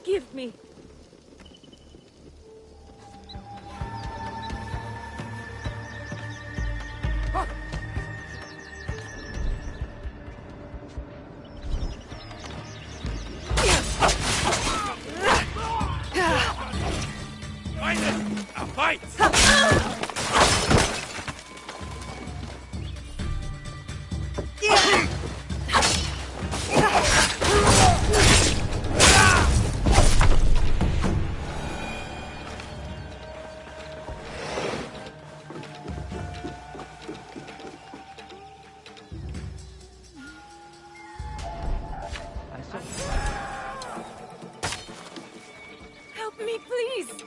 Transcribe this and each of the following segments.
Forgive me. Find it! A fight! Help me, please!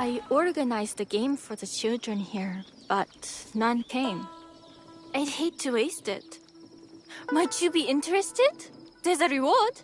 I organized a game for the children here, but none came. I'd hate to waste it. Might you be interested? There's a reward.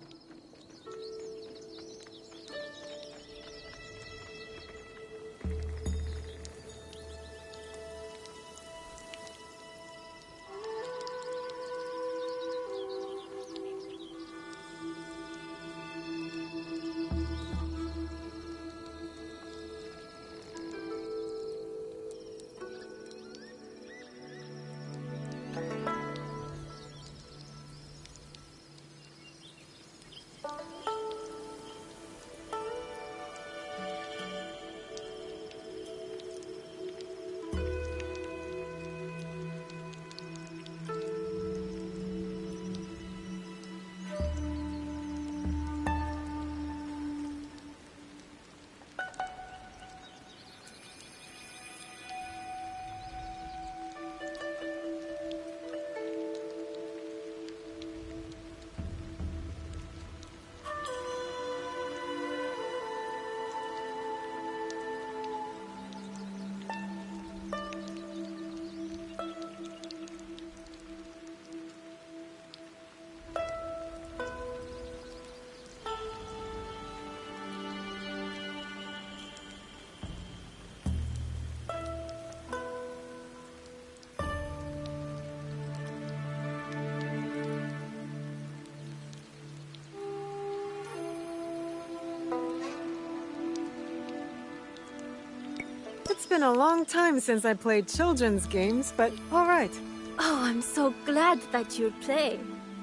It's been a long time since I played children's games, but alright. Oh, I'm so glad that you play.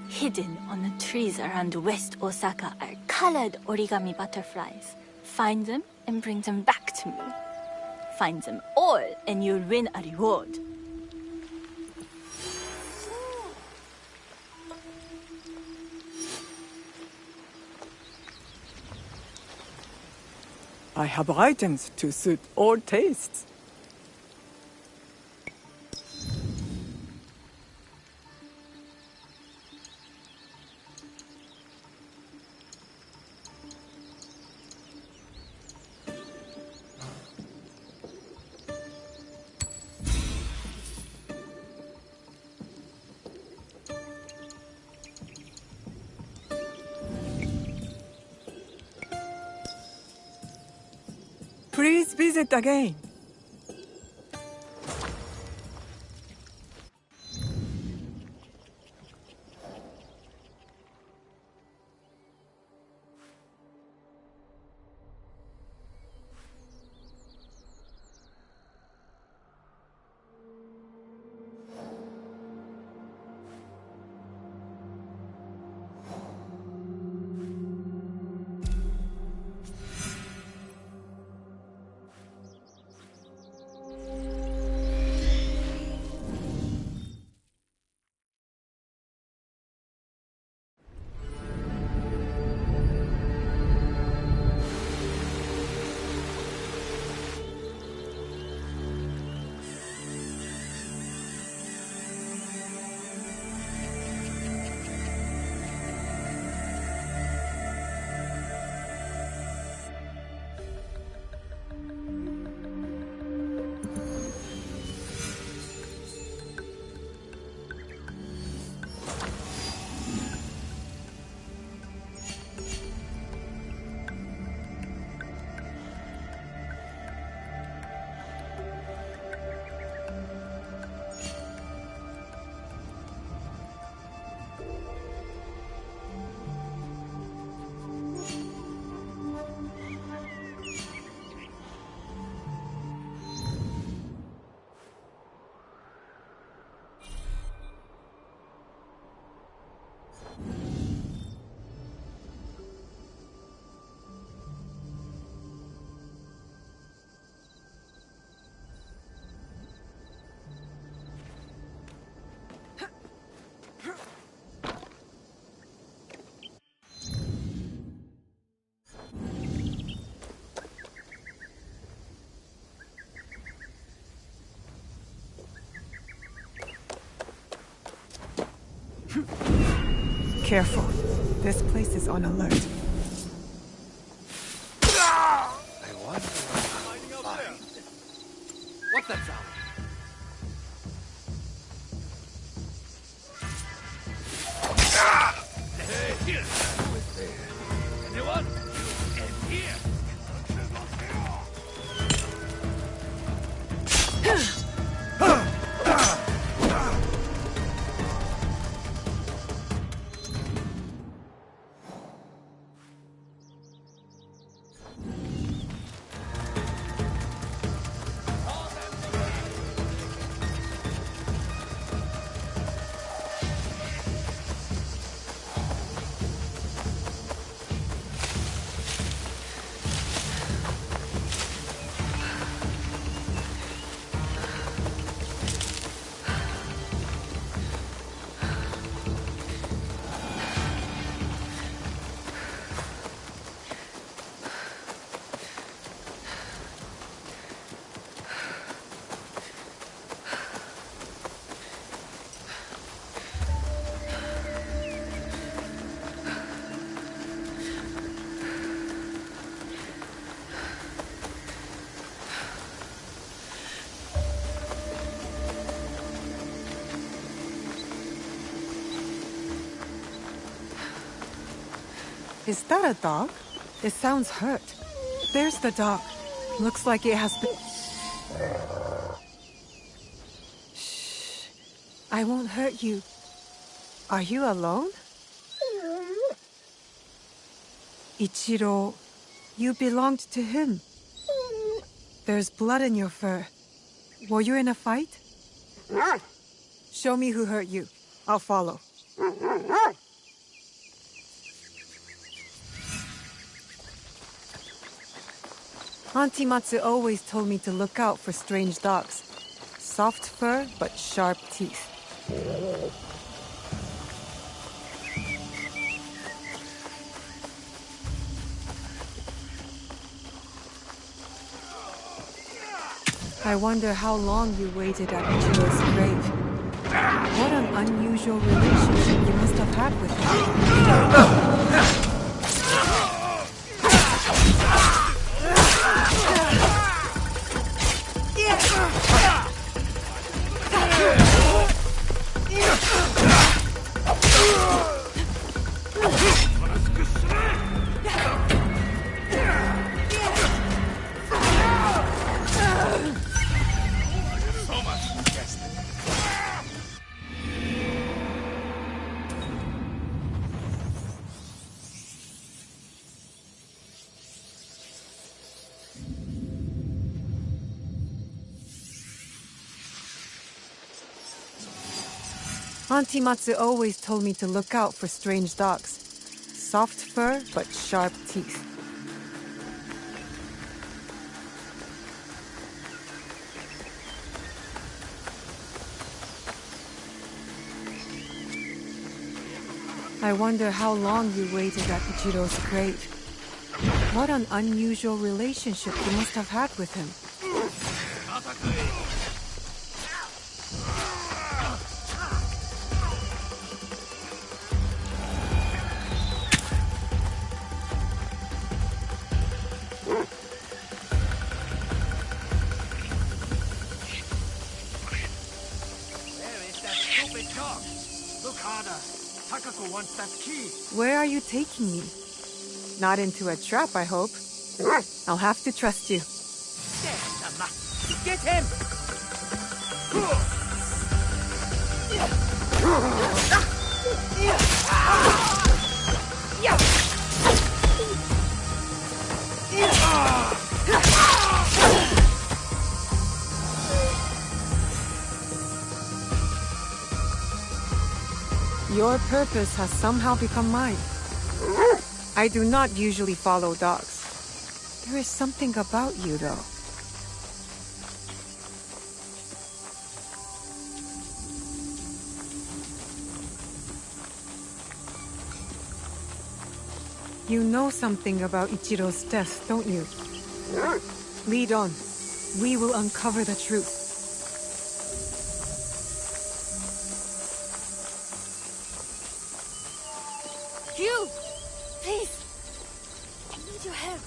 Hidden on the trees around West Osaka are colored origami butterflies. Find them and bring them back to me. Find them all and you'll win a reward. I have items to suit all tastes. Please visit again. Careful. This place is on alert. I wonder what What's that sound? Hey, here! Who's there? Anyone? And here! Is that a dog? It sounds hurt. There's the dog. Looks like it has been... Shh. I won't hurt you. Are you alone? Ichiro, you belonged to him. There's blood in your fur. Were you in a fight? Show me who hurt you. I'll follow. Auntie Matsu always told me to look out for strange dogs. Soft fur, but sharp teeth. I wonder how long you waited at Ichiro's grave. What an unusual relationship you must have had with him. Auntie Matsu always told me to look out for strange dogs. Soft fur, but sharp teeth. I wonder how long you waited at Ichiro's grave. What an unusual relationship you must have had with him. Takako wants that key. Where are you taking me? Not into a trap, I hope. I'll have to trust you. Get him! Your purpose has somehow become mine. I do not usually follow dogs. There is something about you, though. You know something about Ichiro's death, don't you? Lead on. We will uncover the truth. You! Please! I need your help.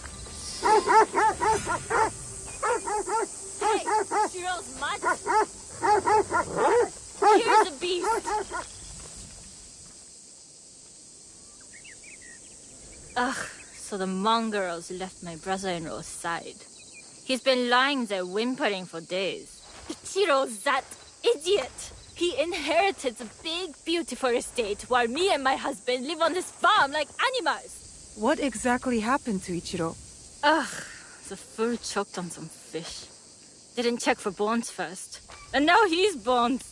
Hey, Shiro's mother. Here's the beast. Ugh, so the mongrels left my brother-in-law's side. He's been lying there whimpering for days. Ichiro's that idiot. He inherited the big, beautiful estate while me and my husband live on this farm like animals. What exactly happened to Ichiro? Ugh, the fool choked on some fish. Didn't check for bones first. And now he's bones.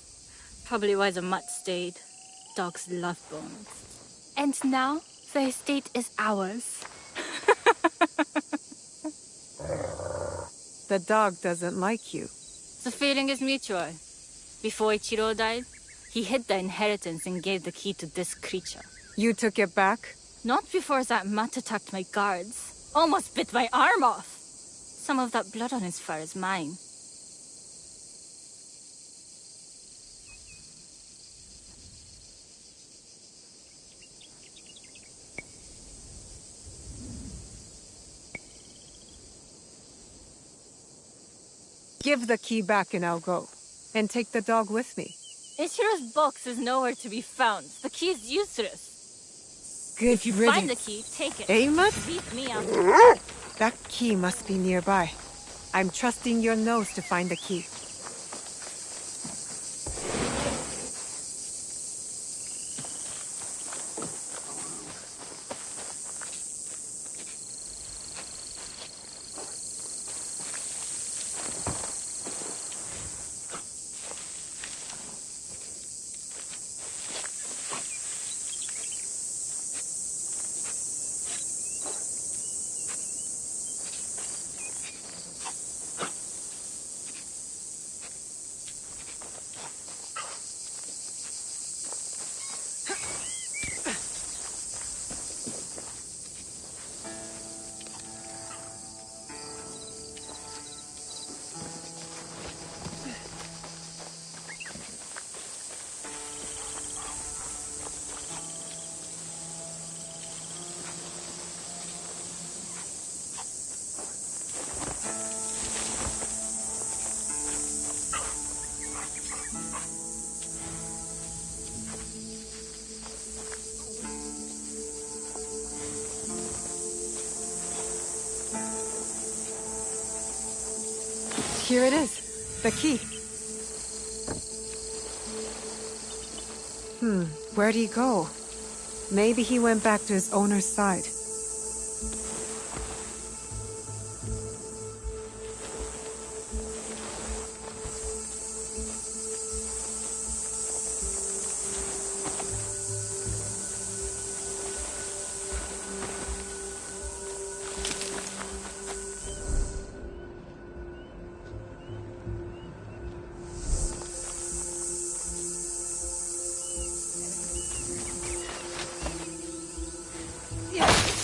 Probably why the mutt stayed. Dogs love bones. And now, the estate is ours. The dog doesn't like you. The feeling is mutual. Before Ichiro died, he hid the inheritance and gave the key to this creature. You took it back? Not before that mutt attacked my guards. Almost bit my arm off. Some of that blood on his fur is mine. Give the key back and I'll go. And take the dog with me. Ichiro's box is nowhere to be found. The key is useless. Good If you find the key, take it. Amos? Leave me out. That key must be nearby. I'm trusting your nose to find the key. Here it is. The key. Where'd he go? Maybe he went back to his owner's side. Yeah.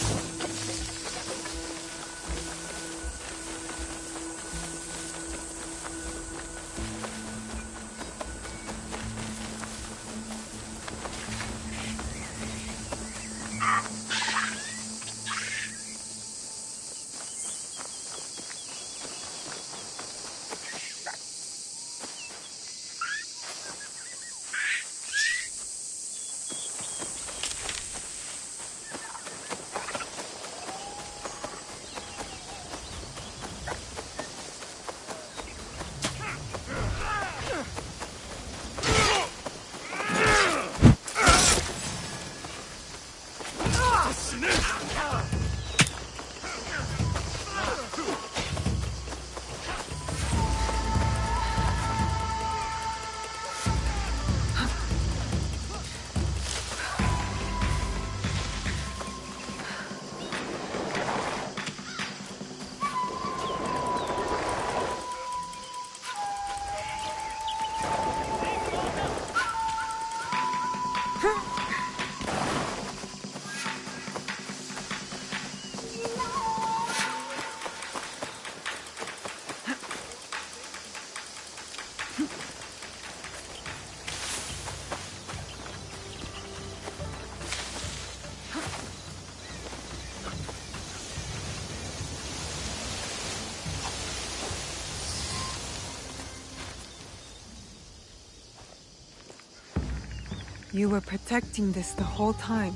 You were protecting this the whole time.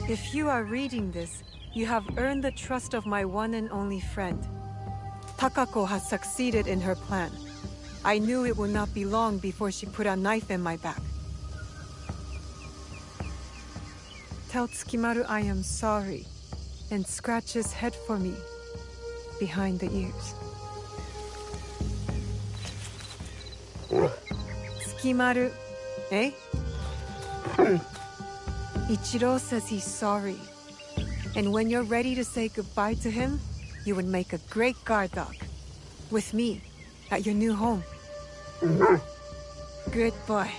If you are reading this, you have earned the trust of my one and only friend. Takako has succeeded in her plan. I knew it would not be long before she put a knife in my back. Tell Tsukimaru I am sorry, and scratch his head for me, behind the ears. Tsukimaru, eh? Ichiro says he's sorry. And when you're ready to say goodbye to him, you would make a great guard dog. With me, at your new home. Good boy.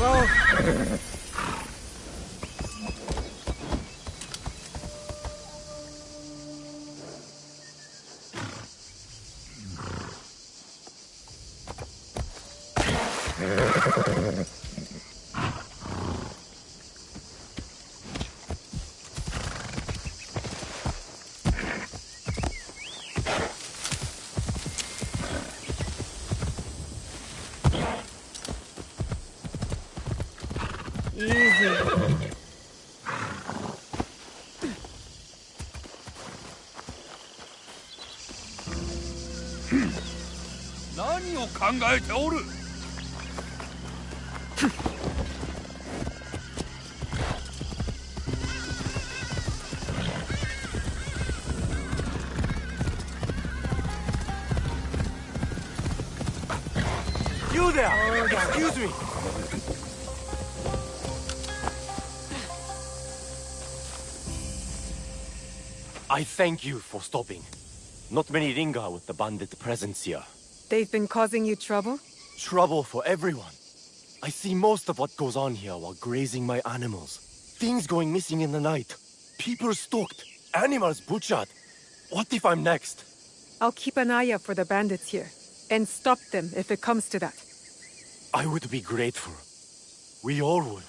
Whoa. 何を考えておる。You there! Excuse me! I thank you for stopping. Not many linger with the bandit presence here. They've been causing you trouble? Trouble for everyone. I see most of what goes on here while grazing my animals. Things going missing in the night. People stalked. Animals butchered. What if I'm next? I'll keep an eye out for the bandits here, and stop them if it comes to that. I would be grateful. We all would.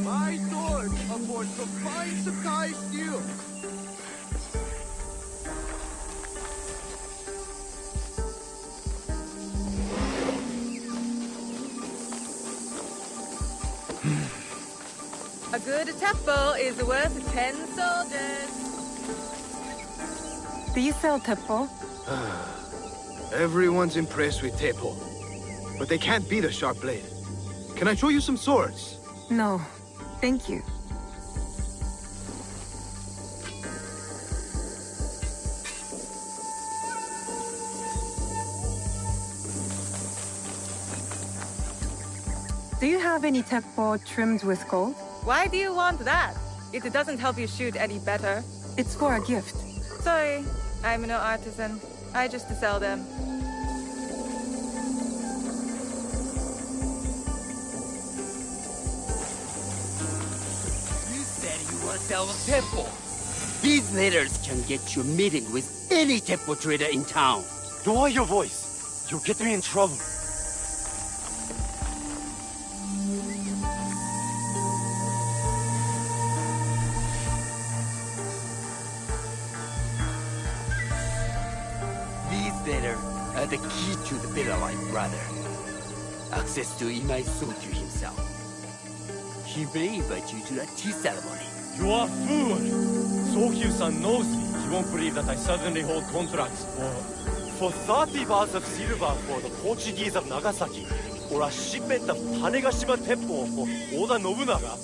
My sword affords some fine Sakai steel. A good teppo is worth 10 soldiers. Do you sell teppo? Everyone's impressed with Teppo, but they can't beat a sharp blade. Can I show you some swords? No, thank you. Do you have any teppo trimmed with gold? Why do you want that? It doesn't help you shoot any better. It's for a gift. Sorry, I'm no artisan. I just sell them. You said you want to sell the temple. These letters can get you a meeting with any temple trader in town. Lower your voice. You'll get me in trouble. These letters are the key to the Bella Light brother. Access to Imai Sotyu himself. He may invite you to the tea ceremony. You are a fool! Sokyu-san knows me. He won't believe that I suddenly hold contracts for 30 bars of silver for the Portuguese of Nagasaki, or a shipment of Tanegashima Teppo for Oda Nobunaga.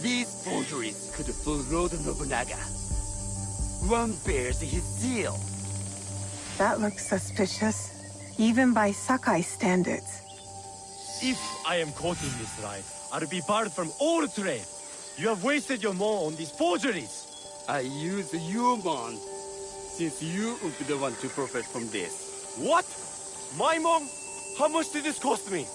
These forgeries could fool Lord Nobunaga. One bears his seal. That looks suspicious, even by Sakai standards. If I am caught in this lie, I'll be barred from all trade. You have wasted your mo on these forgeries. I use your mon, since you would be the one to profit from this. What? My mom? How much did this cost me?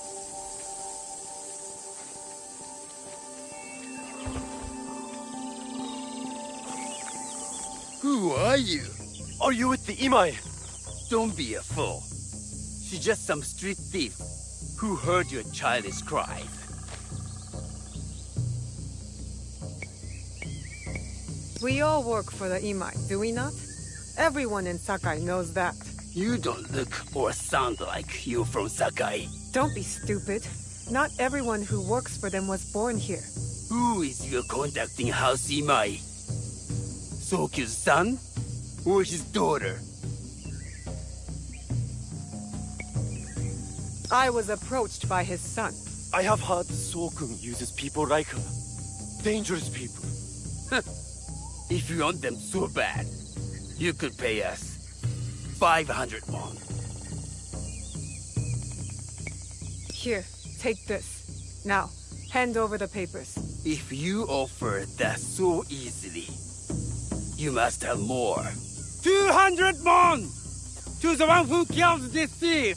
Who are you? Are you with the Imai? Don't be a fool. She's just some street thief who heard your childish cry. We all work for the Imai, do we not? Everyone in Sakai knows that. You don't look or sound like you're from Sakai. Don't be stupid. Not everyone who works for them was born here. Who is your conducting house Imai? Sokyu's son? Or his daughter? I was approached by his son. I have heard Sokun uses people like her. Dangerous people. If you want them so bad, you could pay us 500 won. Here, take this. Now, hand over the papers. If you offer that so easily, you must have more. 200 won! To the one who killed this thief!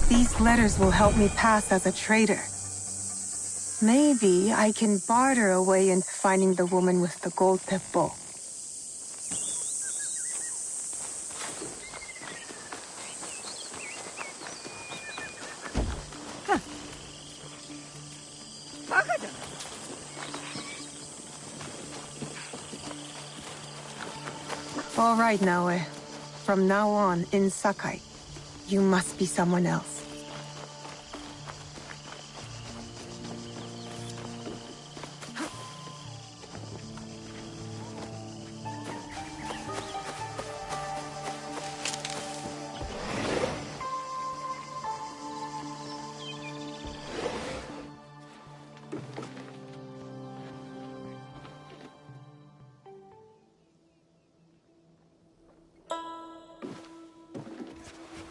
These letters will help me pass as a trader. Maybe I can barter a way into finding the woman with the gold teppo. All right, Naoe. From now on, in Sakai, you must be someone else.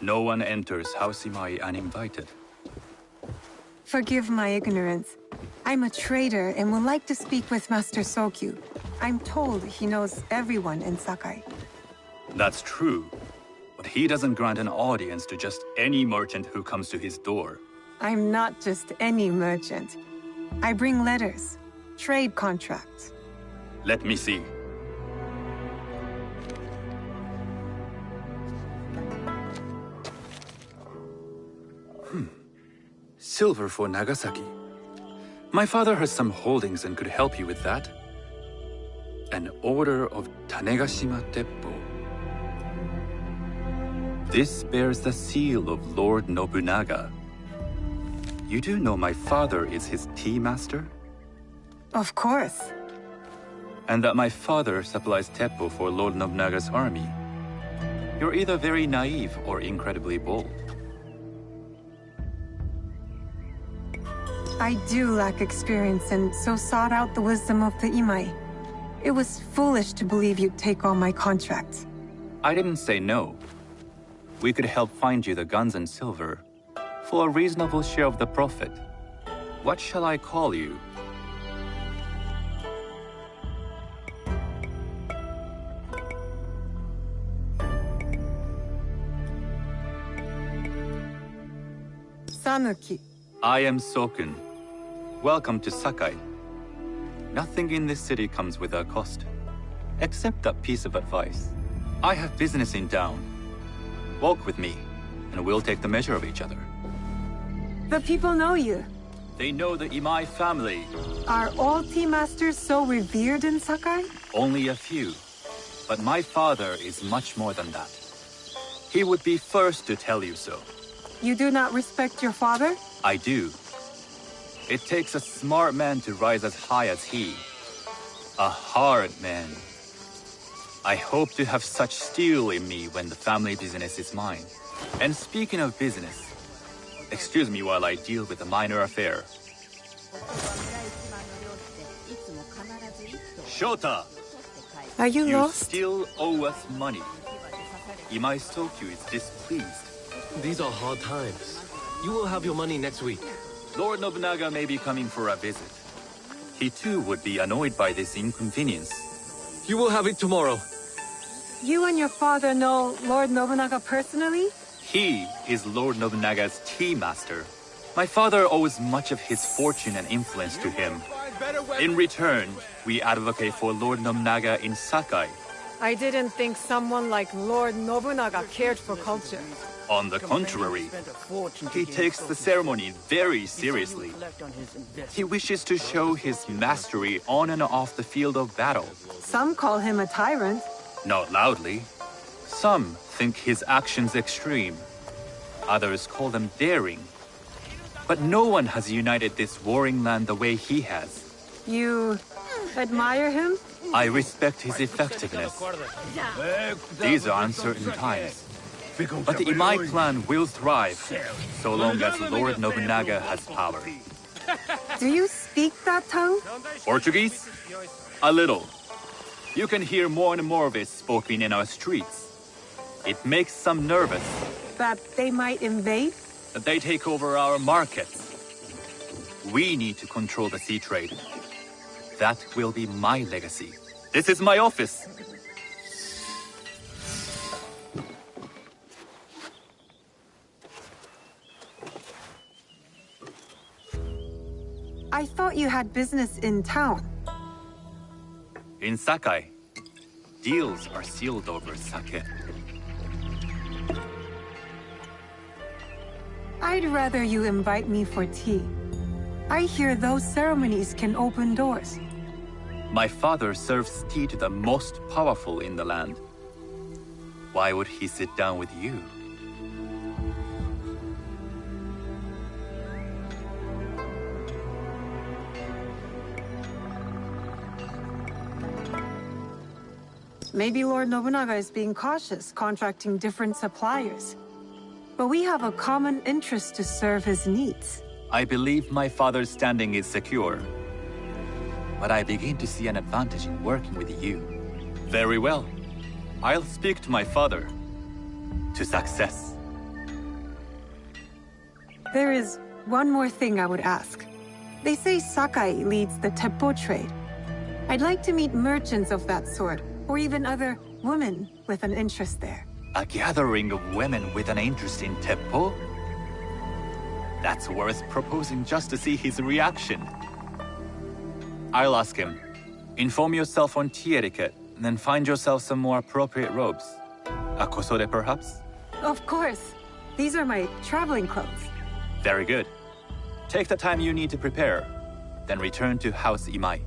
No one enters House Imai uninvited. Forgive my ignorance. I'm a trader and would like to speak with Master Sokyu. I'm told he knows everyone in Sakai. That's true, but he doesn't grant an audience to just any merchant who comes to his door. I'm not just any merchant. I bring letters, trade contracts. Let me see. Silver for Nagasaki. My father has some holdings and could help you with that. An order of Tanegashima Teppo. This bears the seal of Lord Nobunaga. You do know my father is his tea master? Of course. And that my father supplies Teppo for Lord Nobunaga's army. You're either very naive or incredibly bold. I do lack experience and so sought out the wisdom of the Imai. It was foolish to believe you'd take all my contracts. I didn't say no. We could help find you the guns and silver for a reasonable share of the profit. What shall I call you? Sanuki. I am Sokun. Welcome to Sakai. Nothing in this city comes without cost. Except that piece of advice. I have business in town. Walk with me, and we'll take the measure of each other. The people know you. They know the Imai family. Are all tea masters so revered in Sakai? Only a few. But my father is much more than that. He would be first to tell you so. You do not respect your father? I do. It takes a smart man to rise as high as he. A hard man. I hope to have such steel in me when the family business is mine. And speaking of business, excuse me while I deal with a minor affair. Shota! Are you You lost? still owe us money. Imai Sokyu is displeased. These are hard times. You will have your money next week. Lord Nobunaga may be coming for a visit. He too would be annoyed by this inconvenience. You will have it tomorrow. You and your father know Lord Nobunaga personally? He is Lord Nobunaga's tea master. My father owes much of his fortune and influence to him. In return, we advocate for Lord Nobunaga in Sakai. I didn't think someone like Lord Nobunaga cared for culture. On the contrary, he takes the ceremony very seriously. He wishes to show his mastery on and off the field of battle. Some call him a tyrant. Not loudly. Some think his actions extreme. Others call them daring. But no one has united this warring land the way he has. You admire him? I respect his effectiveness. These are uncertain times. But the Imai clan will thrive, so long as Lord Nobunaga has power. Do you speak that tongue? Portuguese? A little. You can hear more and more of it spoken in our streets. It makes some nervous. That they might invade? That they take over our markets. We need to control the sea trade. That will be my legacy. This is my office. I thought you had business in town. In Sakai, deals are sealed over sake. I'd rather you invite me for tea. I hear those ceremonies can open doors. My father serves tea to the most powerful in the land. Why would he sit down with you? Maybe Lord Nobunaga is being cautious, contracting different suppliers. But we have a common interest to serve his needs. I believe my father's standing is secure. But I begin to see an advantage in working with you. Very well. I'll speak to my father. To success. There is one more thing I would ask. They say Sakai leads the Teppo trade. I'd like to meet merchants of that sort, or even other women with an interest there. A gathering of women with an interest in Teppo? That's worth proposing just to see his reaction. I'll ask him. Inform yourself on tea etiquette, and then find yourself some more appropriate robes. A kosode, perhaps? Of course. These are my traveling clothes. Very good. Take the time you need to prepare, then return to House Imai.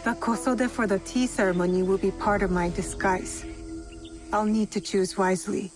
The kosode for the tea ceremony will be part of my disguise. I'll need to choose wisely.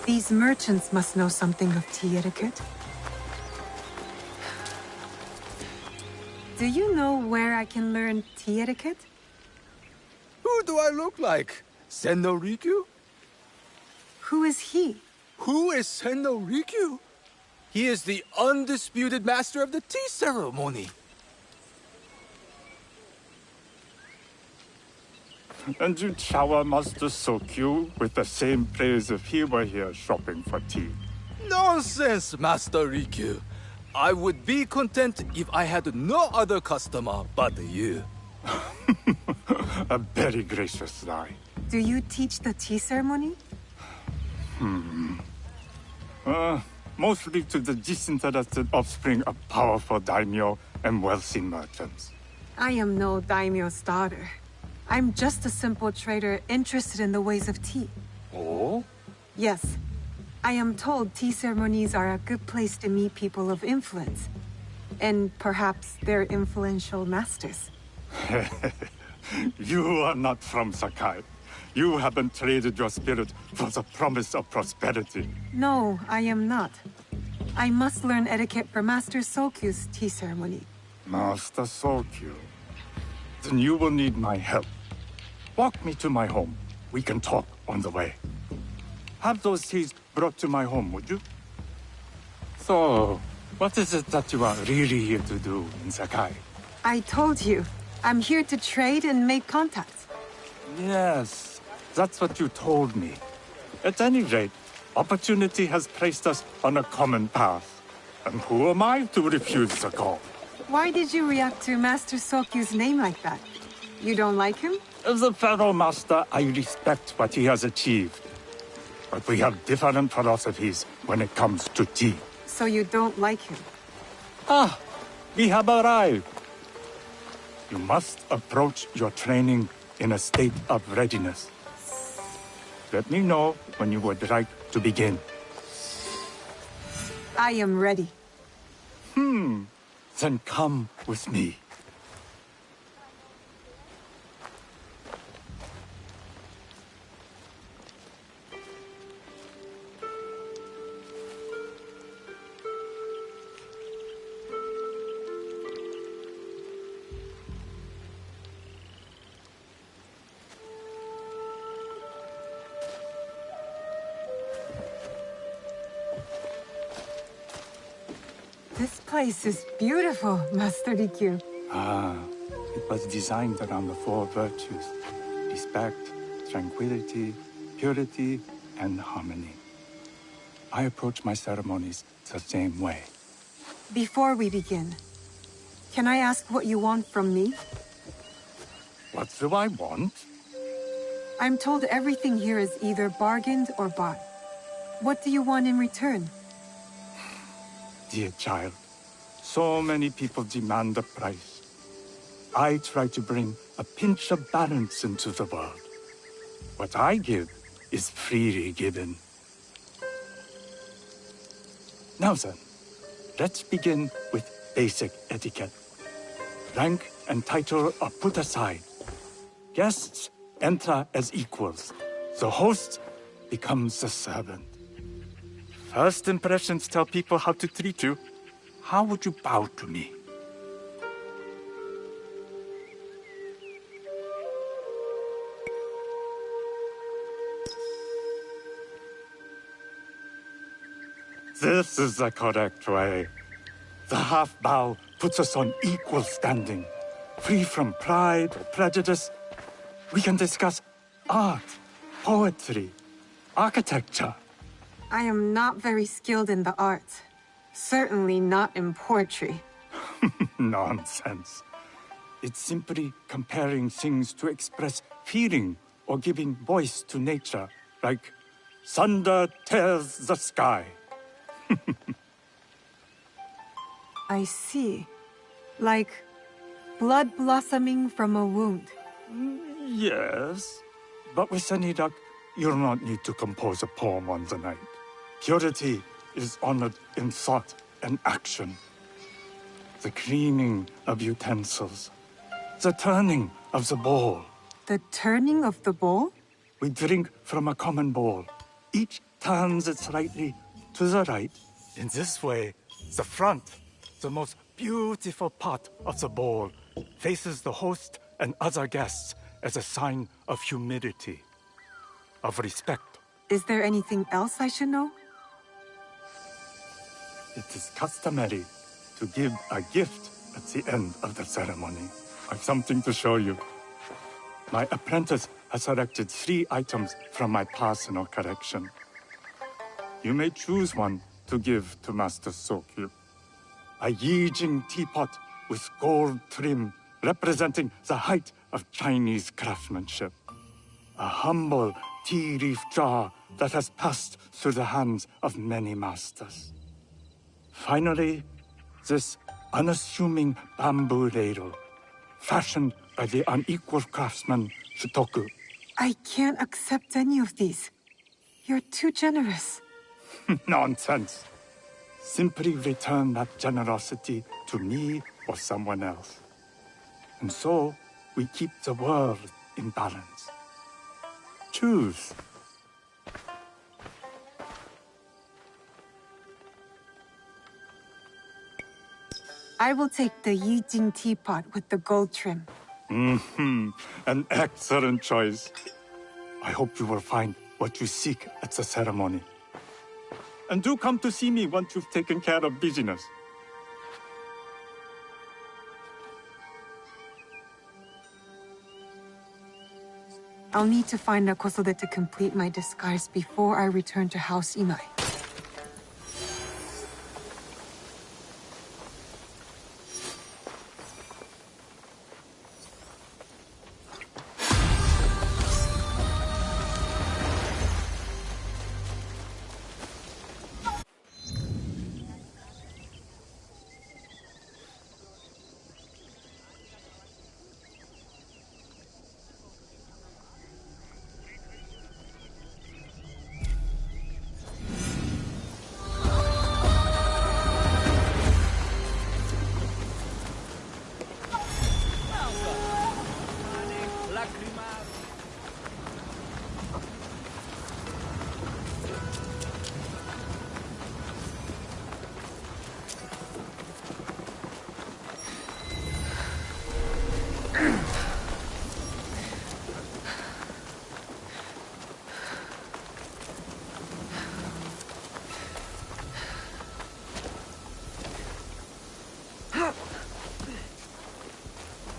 These merchants must know something of tea etiquette. Do you know where I can learn tea etiquette? Who do I look like? Senno Rikyu? Who is he? Who is Senno Rikyu? He is the undisputed master of the tea ceremony. And you shower Master Sokyu with the same praise if he were here shopping for tea. Nonsense, Master Rikyu. I would be content if I had no other customer but you. A very gracious lie. Do you teach the tea ceremony? Mostly to the disinterested offspring of powerful daimyo and wealthy merchants. I am no daimyo's daughter. I'm just a simple trader interested in the ways of tea. Oh? Yes. I am told tea ceremonies are a good place to meet people of influence. And perhaps their influential masters. You are not from Sakai. You haven't traded your spirit for the promise of prosperity. No, I am not. I must learn etiquette for Master Sokyu's tea ceremony. Master Sokyu. Then you will need my help. Walk me to my home. We can talk on the way. Have those teas brought to my home, would you? So, what is it that you are really here to do in Sakai? I told you, I'm here to trade and make contacts. Yes, that's what you told me. At any rate, opportunity has placed us on a common path. And who am I to refuse the call? Why did you react to Master Sokyu's name like that? You don't like him? As a Pharaoh Master, I respect what he has achieved. But we have different philosophies when it comes to tea. So you don't like him? Ah, we have arrived. You must approach your training in a state of readiness. Let me know when you would like to begin. I am ready. Then come with me. This place is beautiful, Master Rikyu. Ah, it was designed around the four virtues: respect, tranquility, purity, and harmony. I approach my ceremonies the same way. Before we begin, can I ask what you want from me? What do I want? I'm told everything here is either bargained or bought. What do you want in return? Dear child, so many people demand a price. I try to bring a pinch of balance into the world. What I give is freely given. Now then, let's begin with basic etiquette. Rank and title are put aside. Guests enter as equals. The host becomes the servant. First impressions tell people how to treat you. How would you bow to me? This is the correct way. The half bow puts us on equal standing, free from pride or prejudice. We can discuss art, poetry, architecture. I am not very skilled in the arts. Certainly not in poetry. Nonsense. It's simply comparing things to express feeling or giving voice to nature, like thunder tears the sky. I see. Like blood blossoming from a wound. Yes, but with any luck, you'll not need to compose a poem on the night. Purity is honored in thought and action. The cleaning of utensils, the turning of the bowl. The turning of the bowl? We drink from a common bowl. Each turns it slightly to the right. In this way, the front, the most beautiful part of the bowl, faces the host and other guests as a sign of humility, of respect. Is there anything else I should know? It is customary to give a gift at the end of the ceremony. I've something to show you. My apprentice has selected 3 items from my personal collection. You may choose one to give to Master Sokyu. A Yijing teapot with gold trim representing the height of Chinese craftsmanship. A humble tea leaf jar that has passed through the hands of many masters. Finally, this unassuming bamboo ladle, fashioned by the unequal craftsman Shutoku. I can't accept any of these. You're too generous. Nonsense. Simply return that generosity to me or someone else. And so, we keep the world in balance. Choose. I will take the Yijing teapot with the gold trim. An excellent choice. I hope you will find what you seek at the ceremony. And do come to see me once you've taken care of business. I'll need to find a kosode to complete my disguise before I return to House Imai.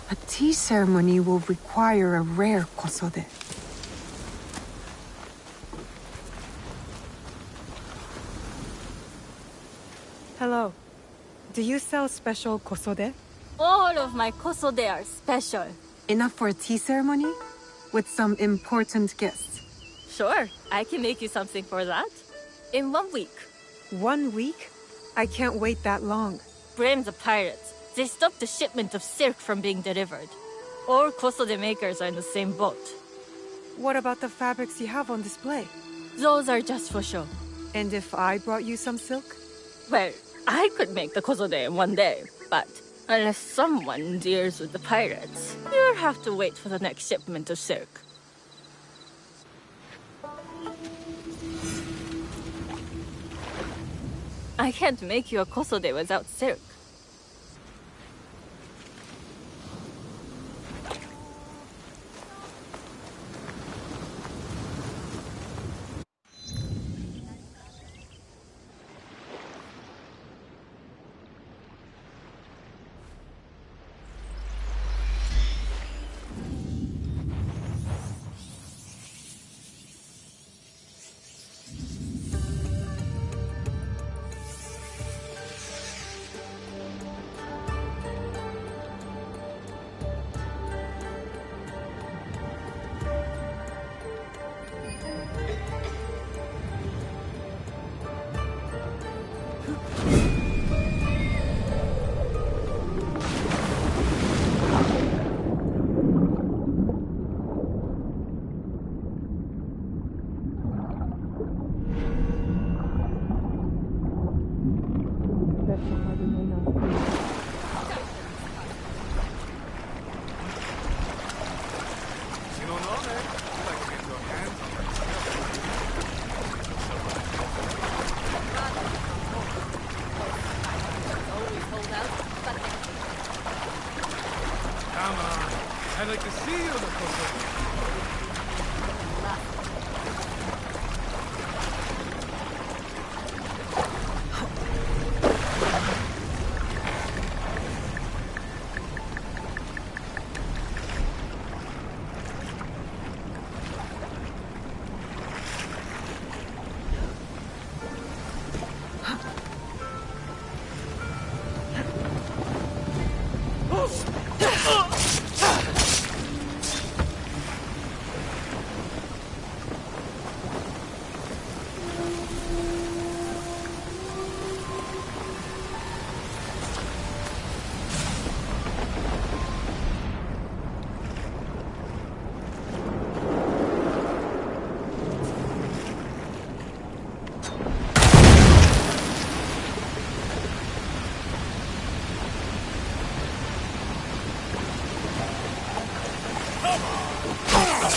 A tea ceremony will require a rare kosode. Hello. Do you sell special kosode? All of my kosode are special. Enough for a tea ceremony? With some important guests. Sure, I can make you something for that. In 1 week. 1 week? I can't wait that long. Blame the pirates. They stopped the shipment of silk from being delivered. All kosode makers are in the same boat. What about the fabrics you have on display? Those are just for show. And if I brought you some silk? Well, I could make the kosode in 1 day, but unless someone deals with the pirates, you'll have to wait for the next shipment of silk. I can't make you a kosode without silk.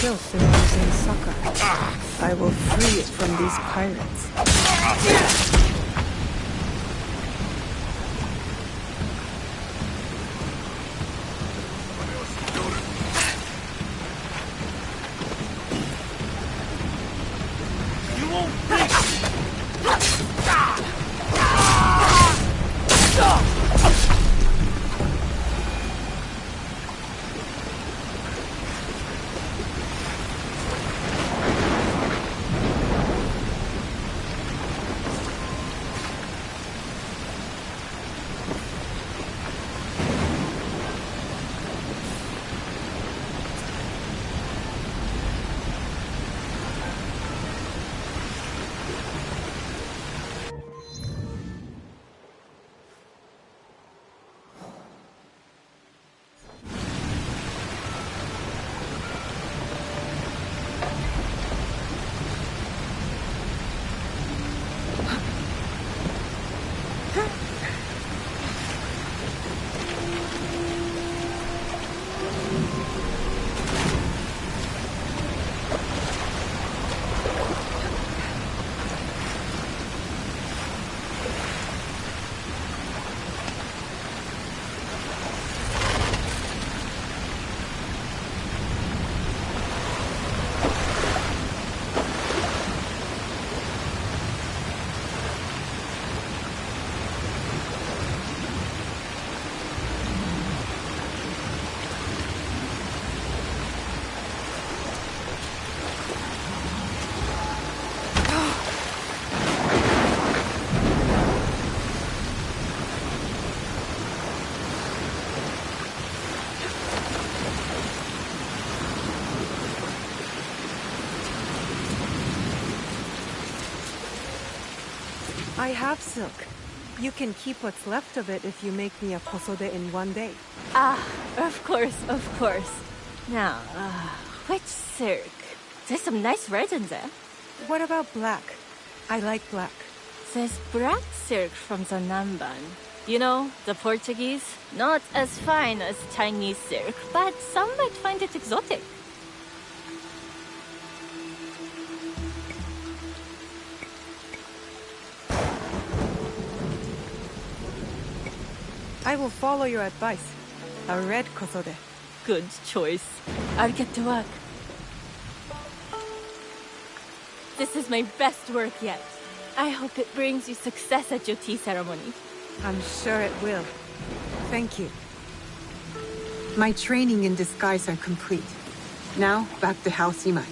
silk belongs in Saka. I will free it from these pirates. I have silk. You can keep what's left of it if you make me a kosode in one day. Ah, of course, of course. Now, which silk? There's some nice red in there. What about black? I like black. There's black silk from the Namban. You know, the Portuguese. Not as fine as Chinese silk, but some might find it exotic. I will follow your advice. A red kosode. Good choice. I'll get to work. This is my best work yet. I hope it brings you success at your tea ceremony. I'm sure it will. Thank you. My training in disguise are complete. Now, back to House Imai.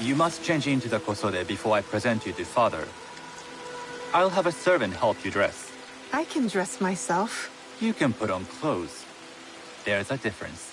You must change into the kosode before I present you to father. I'll have a servant help you dress. I can dress myself. You can put on clothes. There's a difference.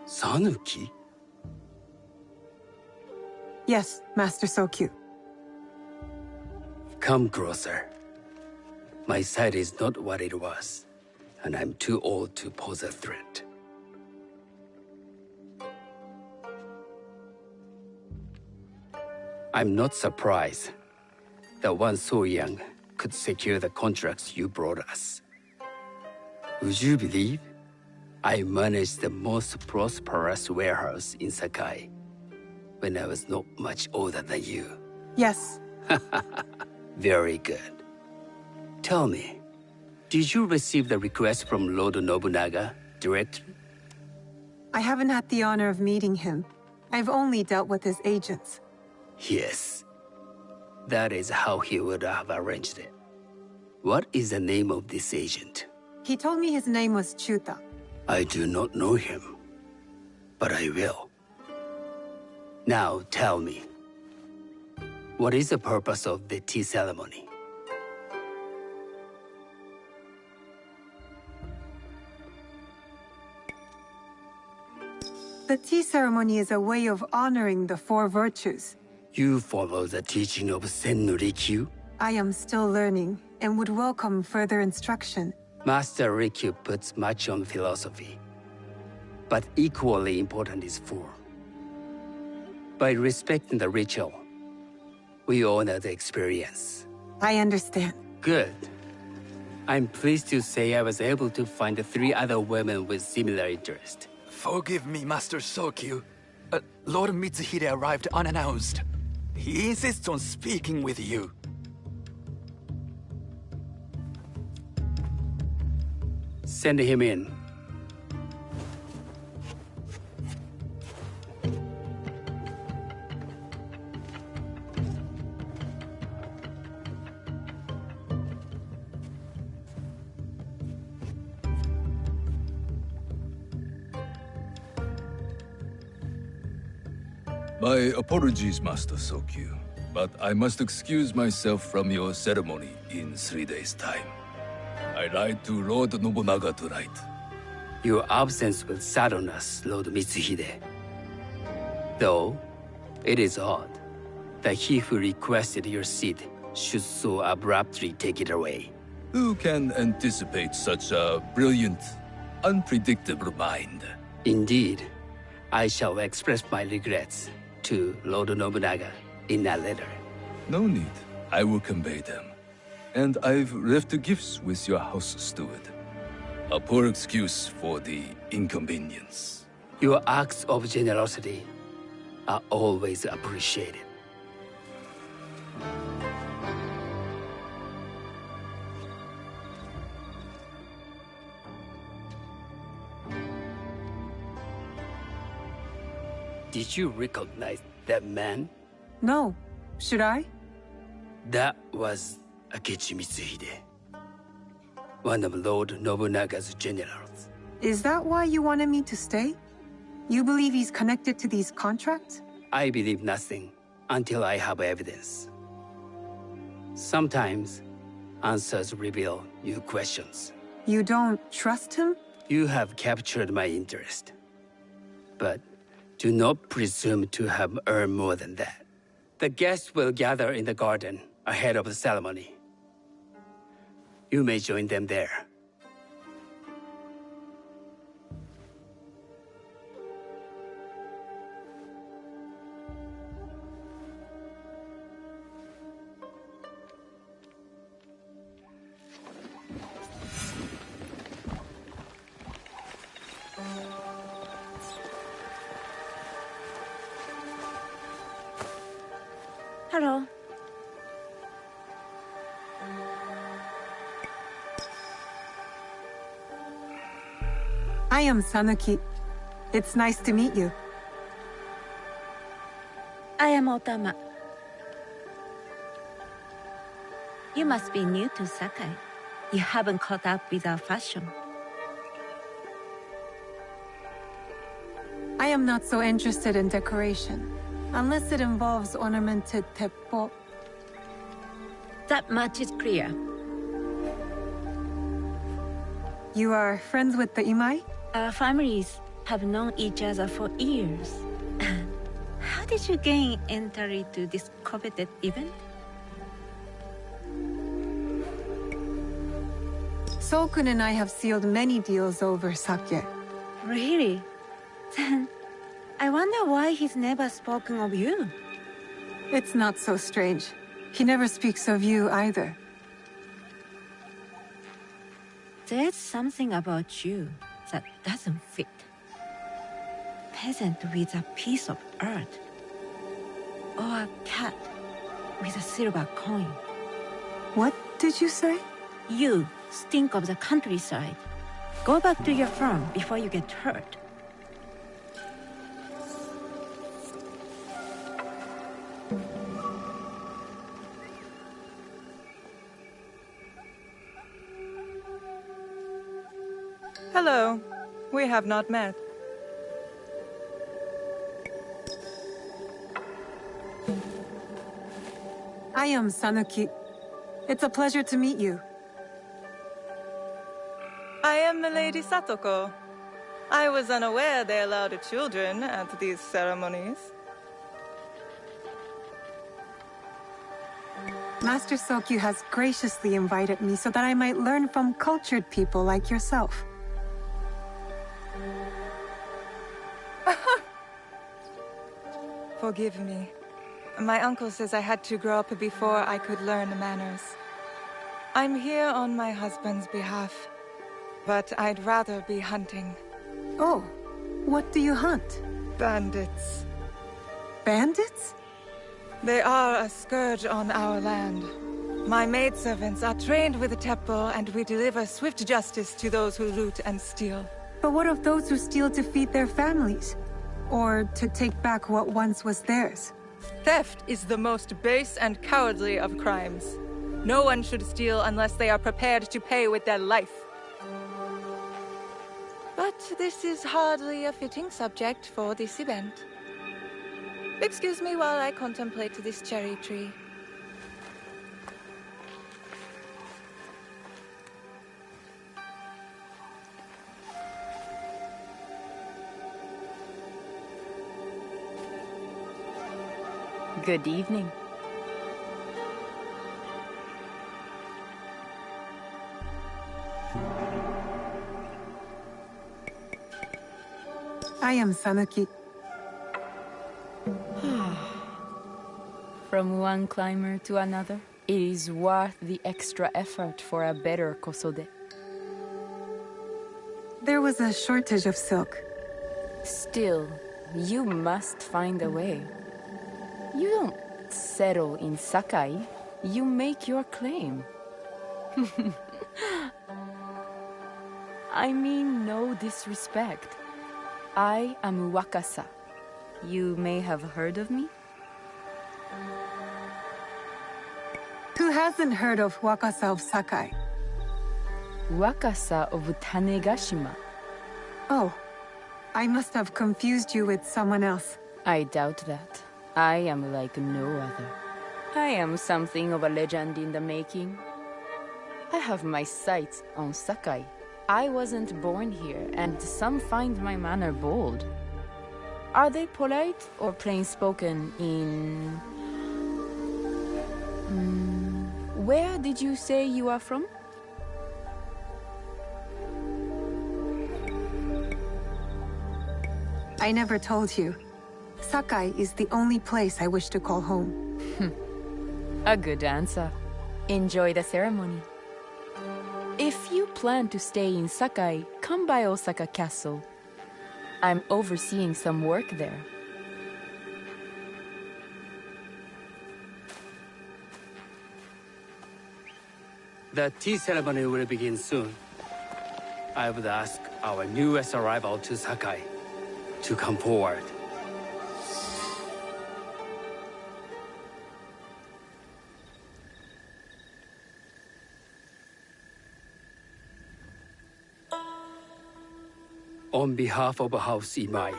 Sanuki? Yes, Master Sokyu. Come closer. My sight is not what it was, and I'm too old to pose a threat. I'm not surprised that one so young could secure the contracts you brought us. Would you believe I managed the most prosperous warehouse in Sakai when I was not much older than you? Yes. Very good. Tell me, did you receive the request from Lord Nobunaga directly? I haven't had the honor of meeting him. I've only dealt with his agents. Yes. That is how he would have arranged it. What is the name of this agent? He told me his name was Chuta. I do not know him, but I will. Now tell me, what is the purpose of the tea ceremony? The tea ceremony is a way of honoring the four virtues. You follow the teaching of Sen no Rikyu? I am still learning and would welcome further instruction. Master Rikyu puts much on philosophy, but equally important is form. By respecting the ritual, we honor the experience. I understand. Good. I'm pleased to say I was able to find 3 other women with similar interest. Forgive me, Master Sokyu. Lord Mitsuhide arrived unannounced. He insists on speaking with you. Send him in. My apologies, Master Sokyu, but I must excuse myself from your ceremony in 3 days' time. I ride to Lord Nobunaga tonight. Your absence will sadden us, Lord Mitsuhide. Though, it is odd that he who requested your seat should so abruptly take it away. Who can anticipate such a brilliant, unpredictable mind? Indeed, I shall express my regrets to Lord Nobunaga in a letter. No need. I will convey them. And I've left the gifts with your house steward. A poor excuse for the inconvenience. Your acts of generosity are always appreciated. Did you recognize that man? No. Should I? That was Akechi Mitsuhide, one of Lord Nobunaga's generals. Is that why you wanted me to stay? You believe he's connected to these contracts? I believe nothing until I have evidence. Sometimes, answers reveal new questions. You don't trust him? You have captured my interest. But do not presume to have earned more than that. The guests will gather in the garden ahead of the ceremony. You may join them there. Hello. I am Sanuki. It's nice to meet you. I am Otama. You must be new to Sakai. You haven't caught up with our fashion. I am not so interested in decoration, unless it involves ornamented teppo. That much is clear. You are friends with the Imai? Our families have known each other for years. How did you gain entry to this coveted event? Sokun and I have sealed many deals over sake. Really? Then I wonder why he's never spoken of you. It's not so strange. He never speaks of you either. There's something about you that doesn't fit. Peasant with a piece of earth. Or a cat with a silver coin. What did you say? You stink of the countryside. Go back to your farm before you get hurt. Hello. We have not met. I am Sanuki. It's a pleasure to meet you. I am Milady Satoko. I was unaware they allowed children at these ceremonies. Master Sokyu has graciously invited me so that I might learn from cultured people like yourself. Forgive me. My uncle says I had to grow up before I could learn manners. I'm here on my husband's behalf, but I'd rather be hunting. Oh, what do you hunt? Bandits. Bandits? They are a scourge on our land. My maidservants are trained with the Teppo, and we deliver swift justice to those who loot and steal. But what of those who steal to feed their families? Or to take back what once was theirs? Theft is the most base and cowardly of crimes. No one should steal unless they are prepared to pay with their life. But this is hardly a fitting subject for this event. Excuse me while I contemplate this cherry tree. Good evening. I am Sanuki. From one climber to another, it is worth the extra effort for a better kosode. There was a shortage of silk. Still, you must find a way. You don't settle in Sakai. You make your claim. I mean no disrespect. I am Wakasa. You may have heard of me? Who hasn't heard of Wakasa of Sakai? Wakasa of Tanegashima. Oh, I must have confused you with someone else. I doubt that. I am like no other. I am something of a legend in the making. I have my sights on Sakai. I wasn't born here, and some find my manner bold. Are they polite or plain-spoken in... Where did you say you are from? I never told you. Sakai is the only place I wish to call home. A good answer. Enjoy the ceremony. If you plan to stay in Sakai, come by Osaka Castle. I'm overseeing some work there. The tea ceremony will begin soon. I would ask our newest arrival to Sakai to come forward. On behalf of House Imai,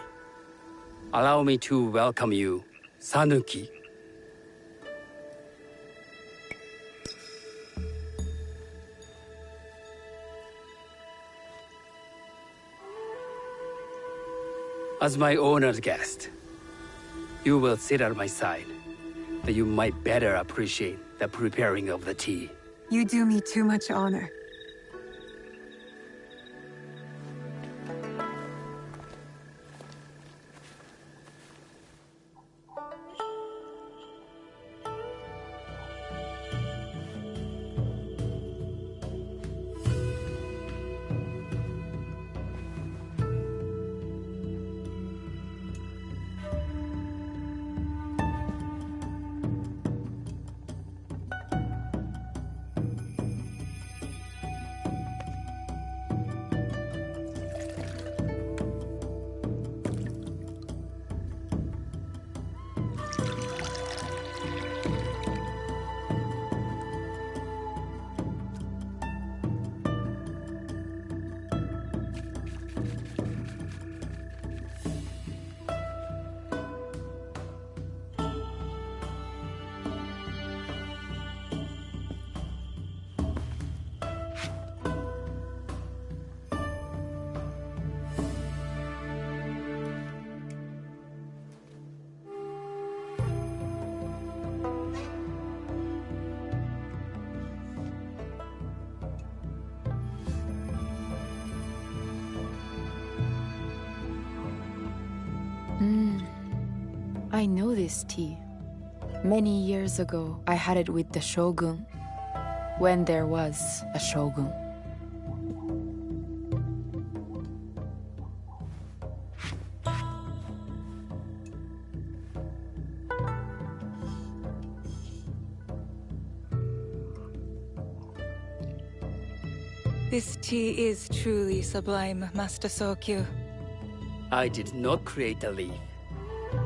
allow me to welcome you, Sanuki. As my honored guest, you will sit at my side, that you might better appreciate the preparing of the tea. You do me too much honor. I know this tea. Many years ago, I had it with the shogun, when there was a shogun. This tea is truly sublime, Master Sokyu. I did not create the leaf,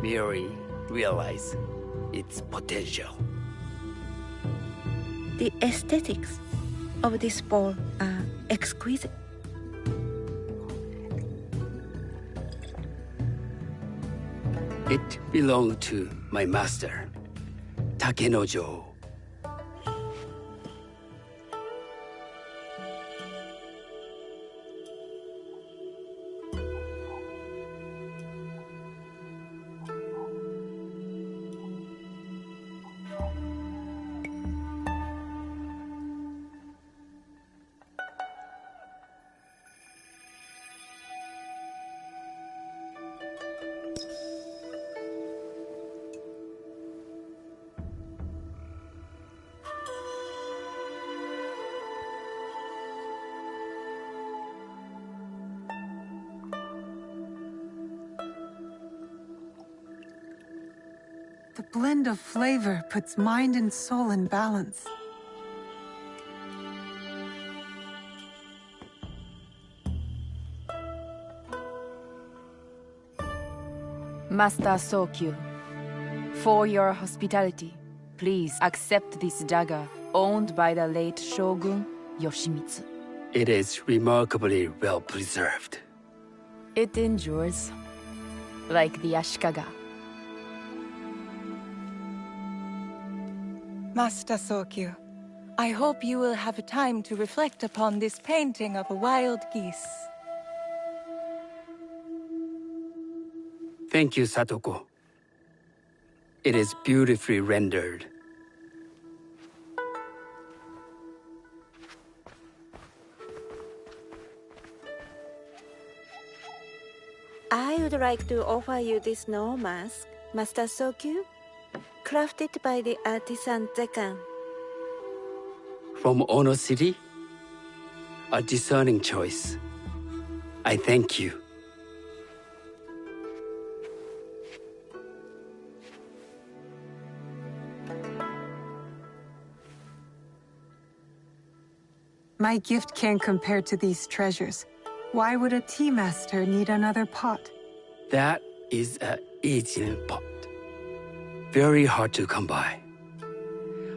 merely realize its potential. The aesthetics of this bowl are exquisite. It belonged to my master, Takenojo. The blend of flavor puts mind and soul in balance. Master Sokyu, for your hospitality, please accept this dagger owned by the late Shogun Yoshimitsu. It is remarkably well preserved. It endures, like the Ashikaga. Master Sokyu, I hope you will have time to reflect upon this painting of a wild geese. Thank you, Satoko. It is beautifully rendered. I would like to offer you this snow mask, Master Sokyu, crafted by the artisan Zekan. From Ono City? A discerning choice. I thank you. My gift can't compare to these treasures. Why would a tea master need another pot? That is a Eijin pot. Very hard to come by.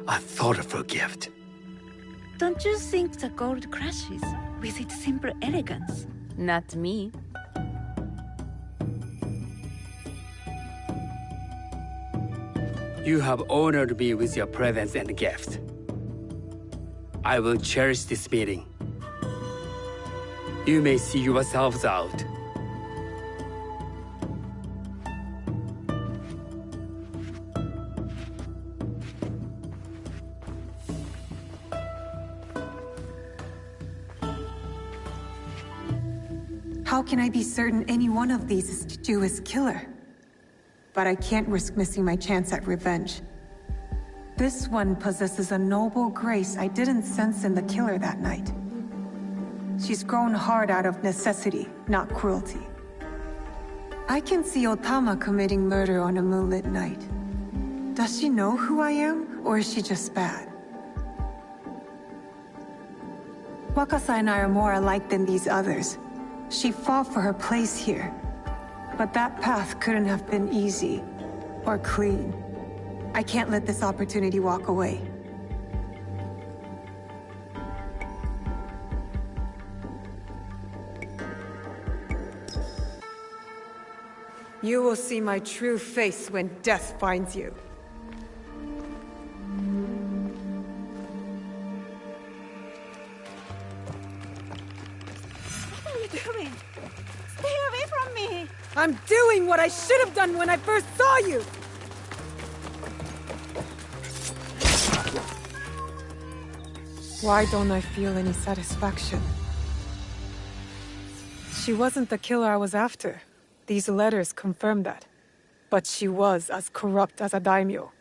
A thoughtful gift. Don't you think the gold crashes with its simple elegance? Not me. You have honored me with your presence and gift. I will cherish this meeting. You may see yourselves out. How can I be certain any one of these is to do his killer? But I can't risk missing my chance at revenge. This one possesses a noble grace I didn't sense in the killer that night. She's grown hard out of necessity, not cruelty. I can see Otama committing murder on a moonlit night. Does she know who I am, or is she just bad? Wakasa and I are more alike than these others. She fought for her place here. But that path couldn't have been easy, or clean. I can't let this opportunity walk away. You will see my true face when death finds you. What are you doing? Stay away from me! I'm doing what I should have done when I first saw you! Why don't I feel any satisfaction? She wasn't the killer I was after. These letters confirm that. But she was as corrupt as a daimyo.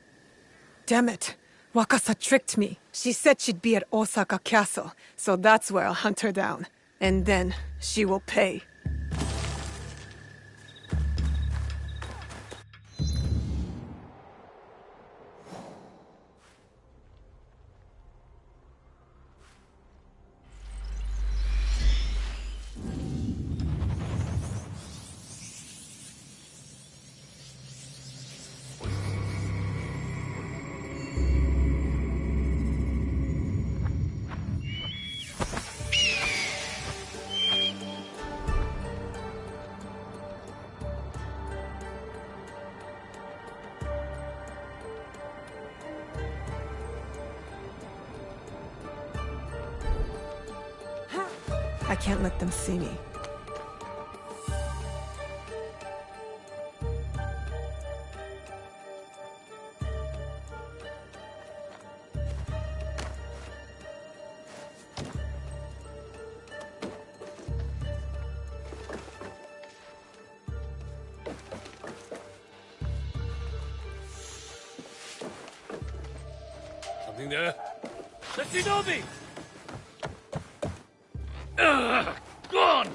Damn it. Wakasa tricked me. She said she'd be at Osaka Castle, so that's where I'll hunt her down. And then she will pay. I can't let them see me. Something there? The shinobi! Gone!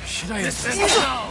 Should I assist now?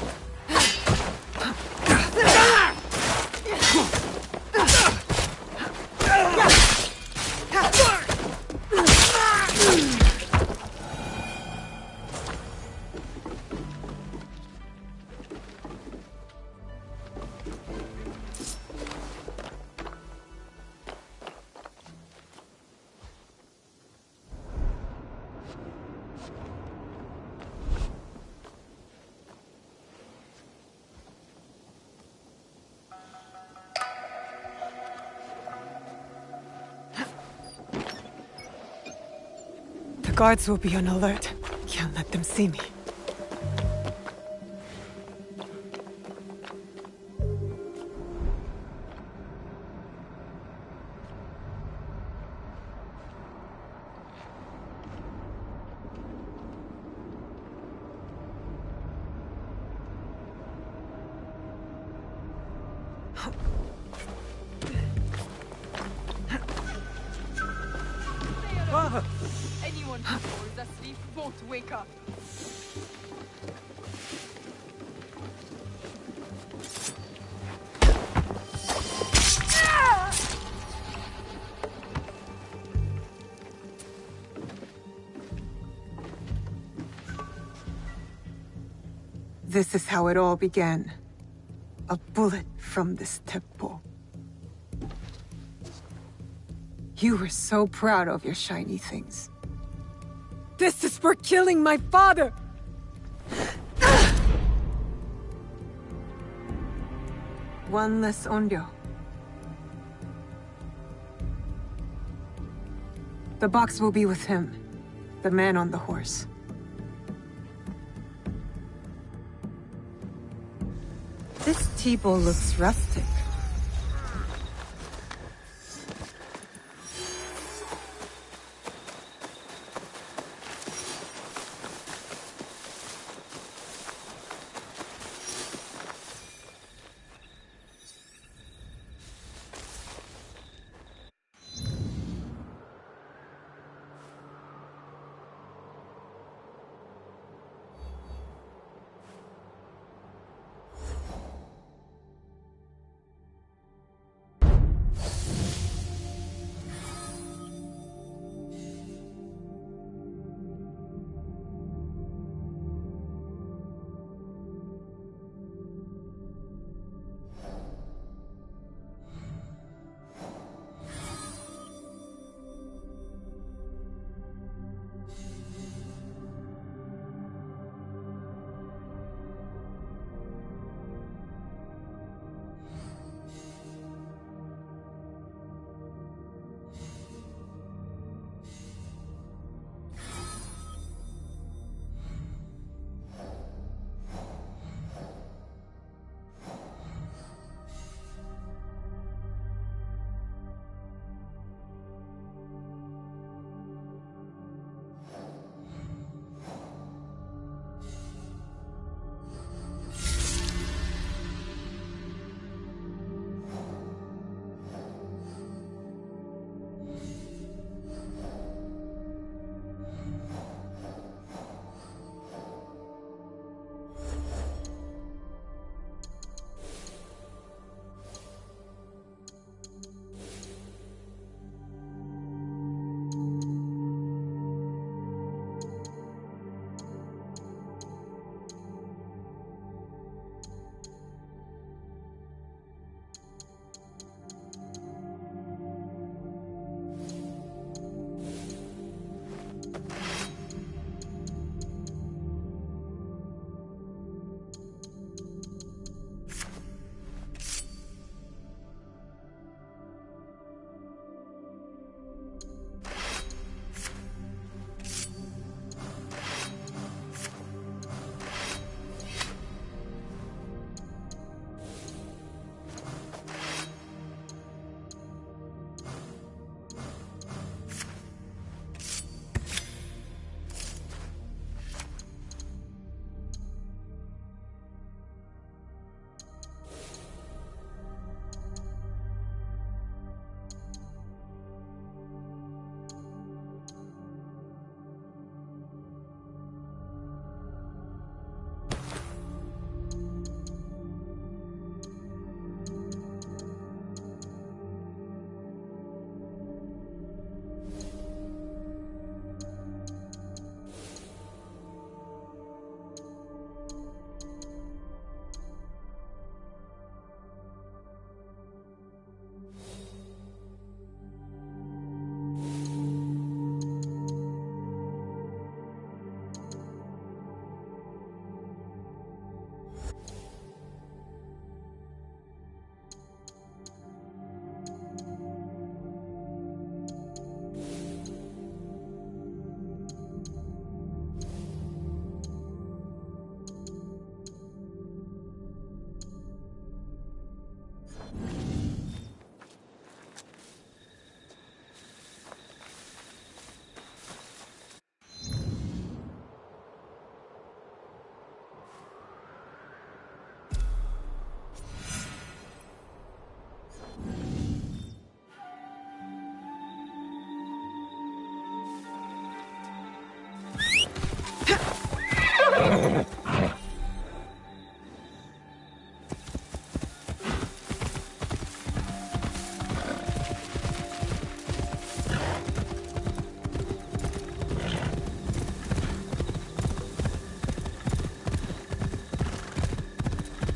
The guards will be on alert. Can't let them see me. Anyone who falls asleep won't wake up. This is how it all began. A bullet from this Teppo. You were so proud of your shiny things. This is for killing my father! One less Onryo. The box will be with him, the man on the horse. This table looks rustic.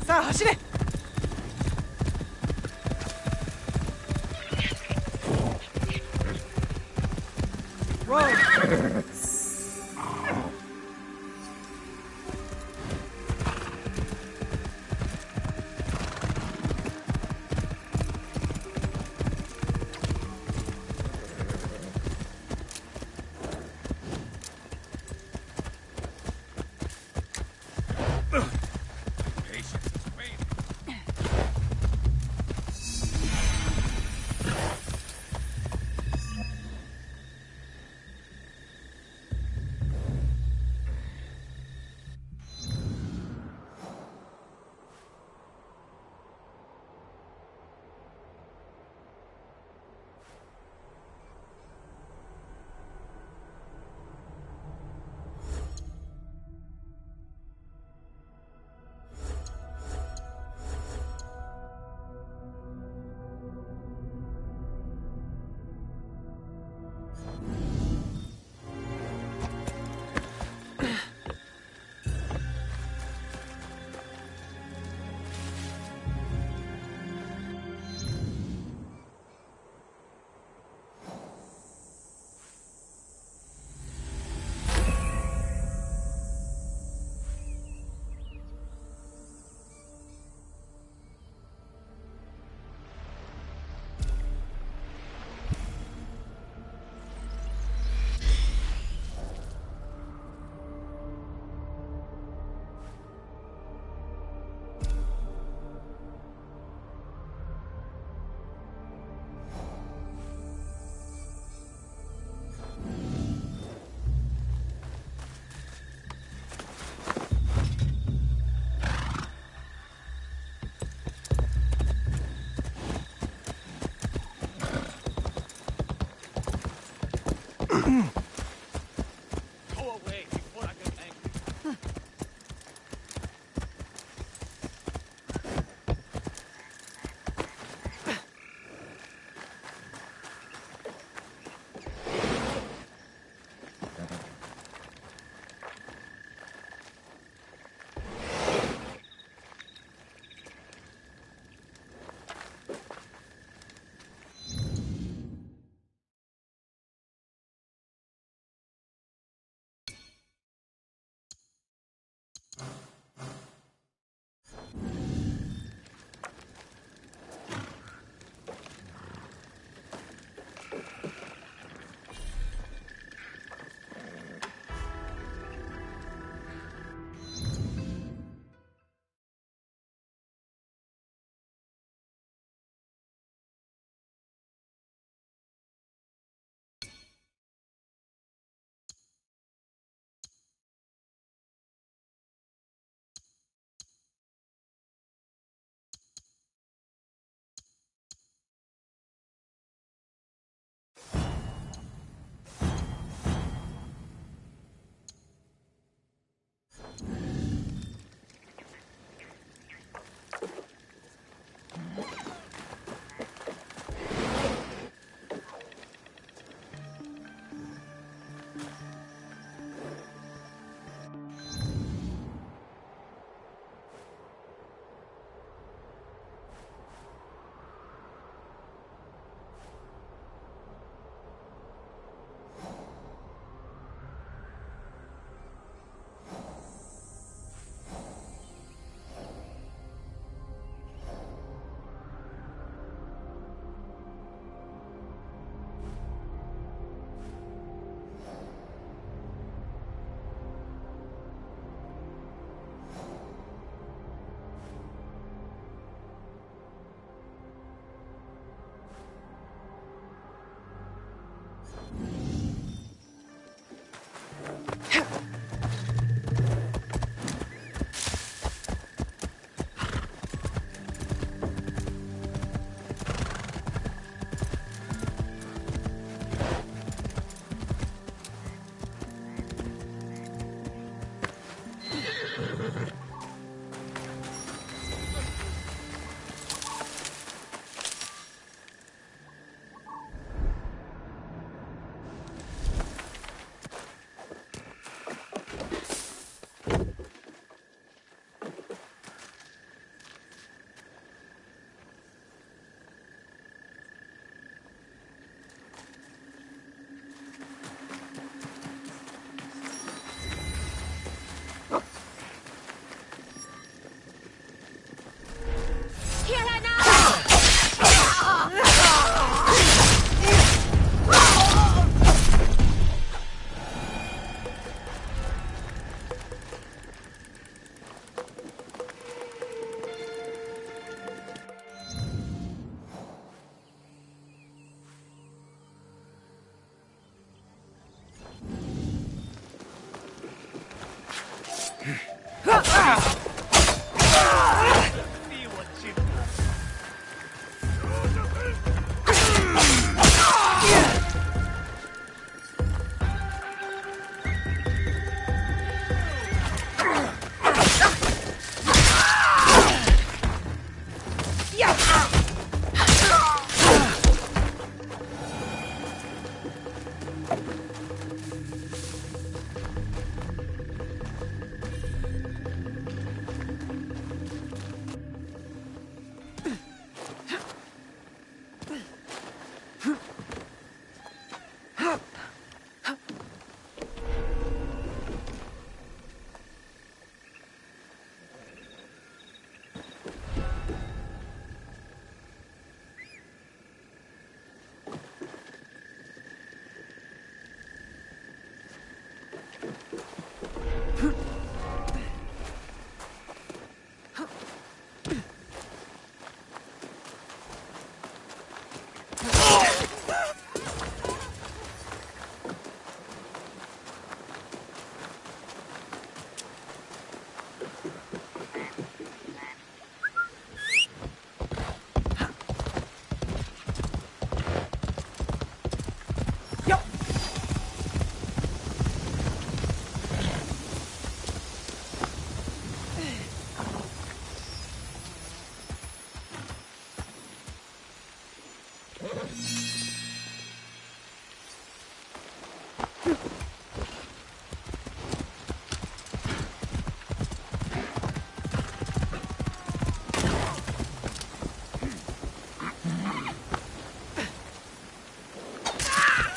さあ走れ。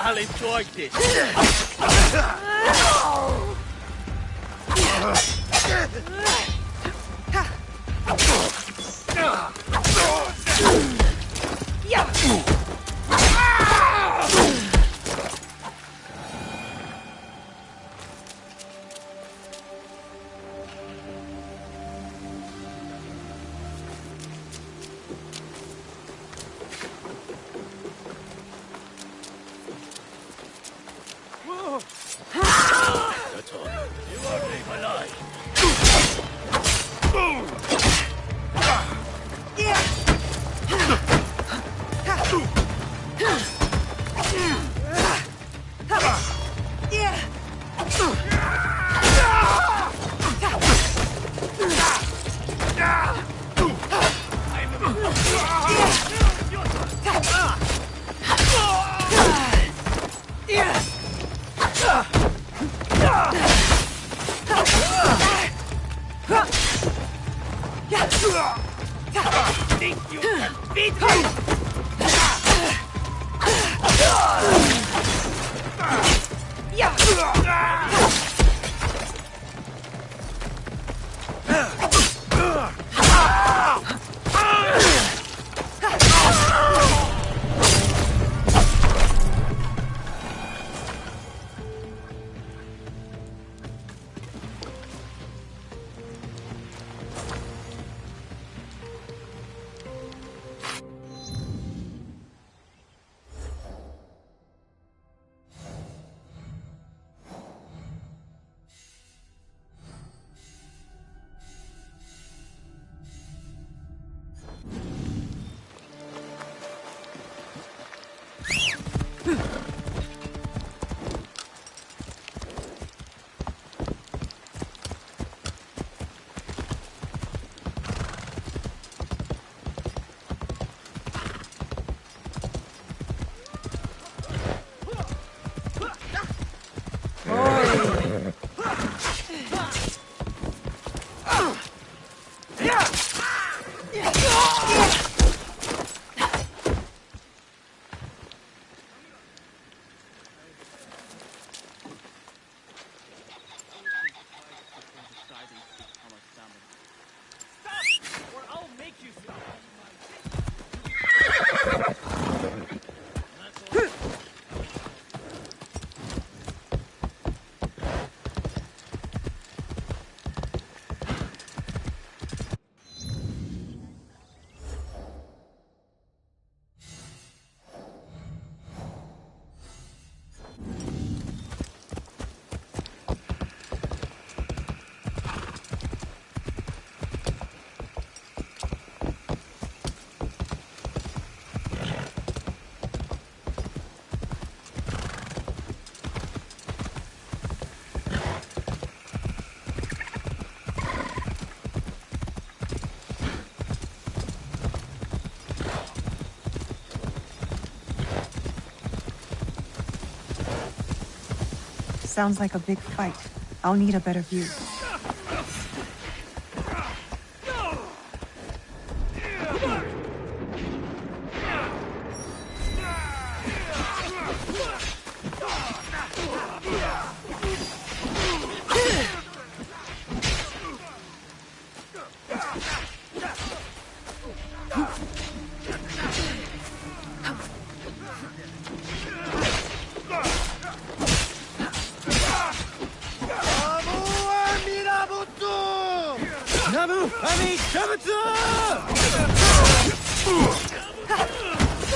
I'll enjoy this. That's all. You won't leave alive. Think you can beat me? Sounds like a big fight. I'll need a better view.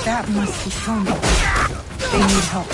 That must be Tony. They need help.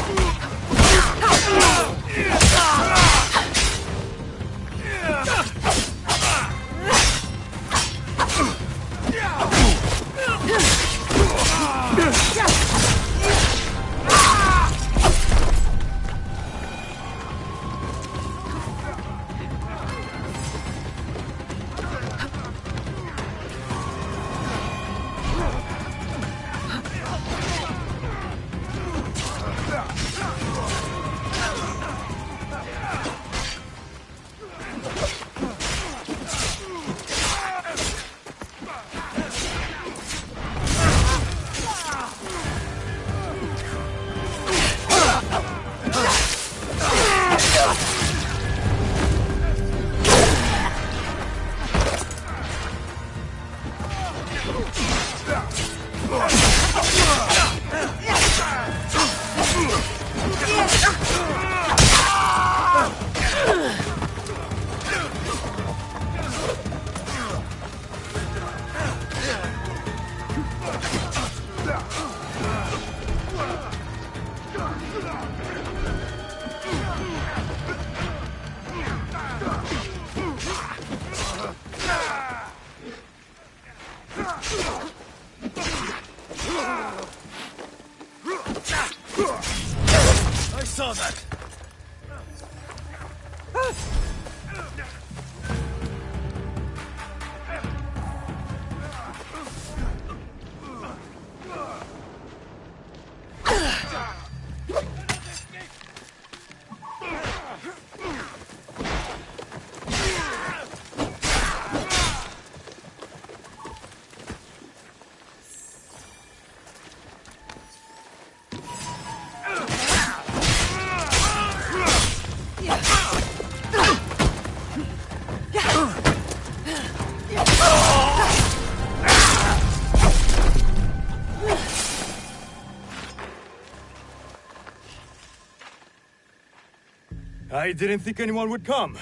I didn't think anyone would come.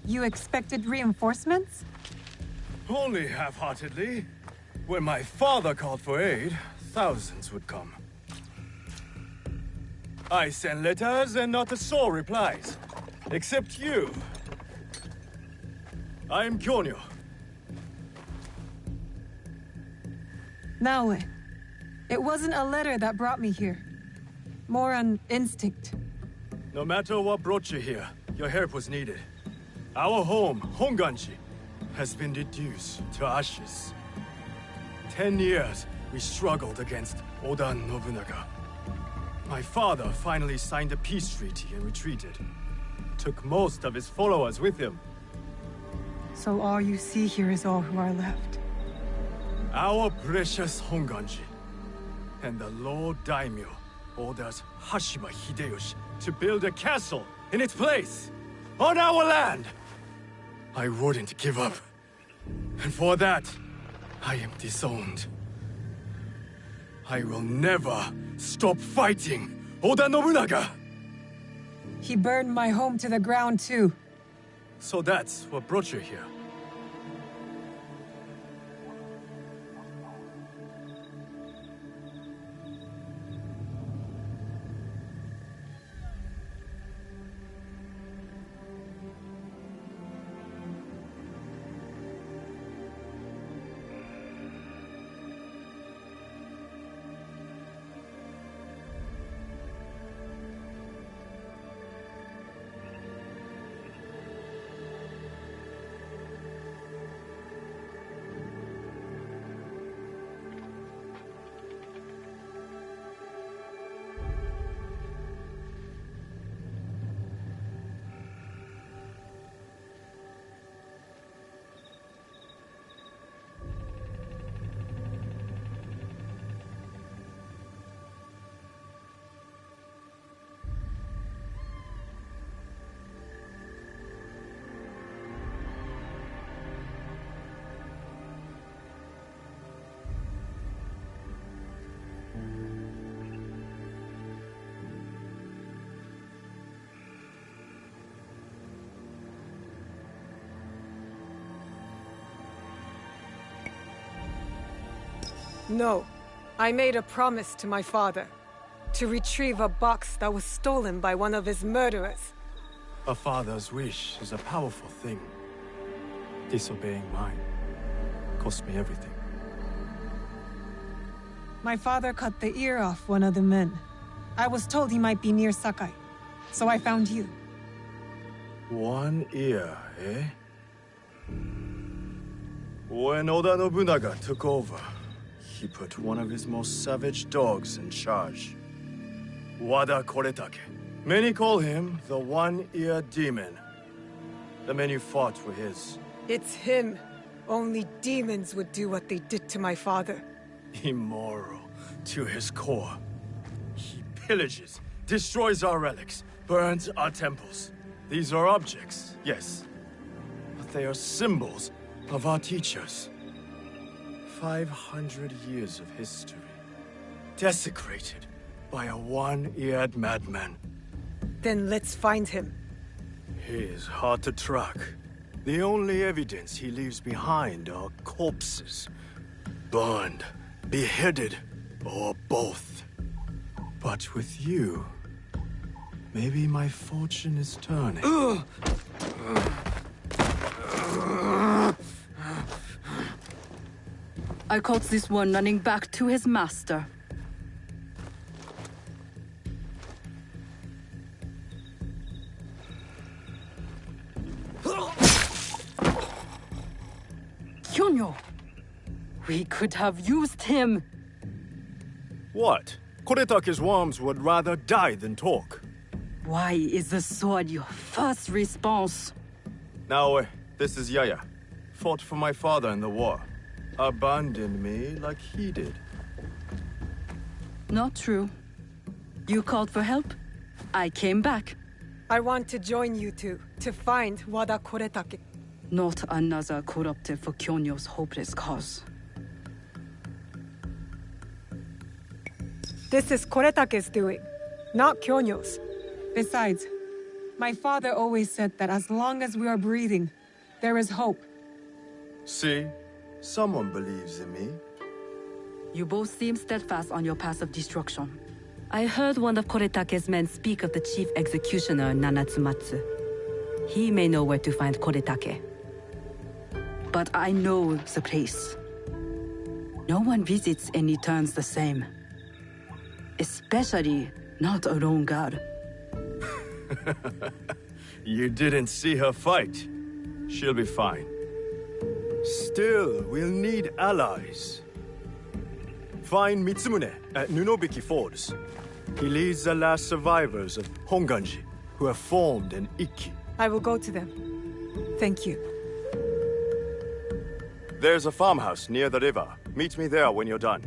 You expected reinforcements? Only half-heartedly. When my father called for aid, thousands would come. I send letters and not a soul replies. Except you. I am Kyonyo. Naoe, it wasn't a letter that brought me here. More an instinct. No matter what brought you here, your help was needed. Our home, Honganji, has been reduced to ashes. 10 years we struggled against Oda Nobunaga. My father finally signed a peace treaty and retreated. Took most of his followers with him. So all you see here is all who are left. Our precious Honganji. And the Lord Daimyo orders Hashima Hideyoshi to build a castle in its place, on our land. I wouldn't give up. And for that, I am disowned. I will never stop fighting Oda Nobunaga! He burned my home to the ground too. So that's what brought you here. No. I made a promise to my father. To retrieve a box that was stolen by one of his murderers. A father's wish is a powerful thing. Disobeying mine cost me everything. My father cut the ear off one of the men. I was told he might be near Sakai, so I found you. One ear, eh? When Oda Nobunaga took over, he put one of his most savage dogs in charge. Wada Koretake. Many call him the One-Ear Demon. The men you fought were his. It's him. Only demons would do what they did to my father. Immoral to his core. He pillages, destroys our relics, burns our temples. These are objects, yes, but they are symbols of our teachers. 500 years of history, desecrated by a one-eared madman. Then let's find him. He is hard to track. The only evidence he leaves behind are corpses. Burned, beheaded, or both. But with you, maybe my fortune is turning. I caught this one running back to his master. Kyonyo! We could have used him! What? Koretake's worms would rather die than talk. Why is the sword your first response? Now, this is Yaya. Fought for my father in the war. Abandoned me like he did. Not true. You called for help. I came back. I want to join you two, to find Wada Koretake. Not another corrupted for Kyonyo's hopeless cause. This is Koretake's doing, not Kyonyo's. Besides, my father always said that as long as we are breathing, there is hope. See? Someone believes in me. You both seem steadfast on your path of destruction. I heard one of Koretake's men speak of the chief executioner, Nanatsumatsu. He may know where to find Koretake. But I know the place. No one visits and returns the same. Especially not a lone guard. You didn't see her fight. She'll be fine. Still, we'll need allies. Find Mitsumune at Nunobiki Falls. He leads the last survivors of Honganji, who have formed an Ikki. I will go to them. Thank you. There's a farmhouse near the river. Meet me there when you're done.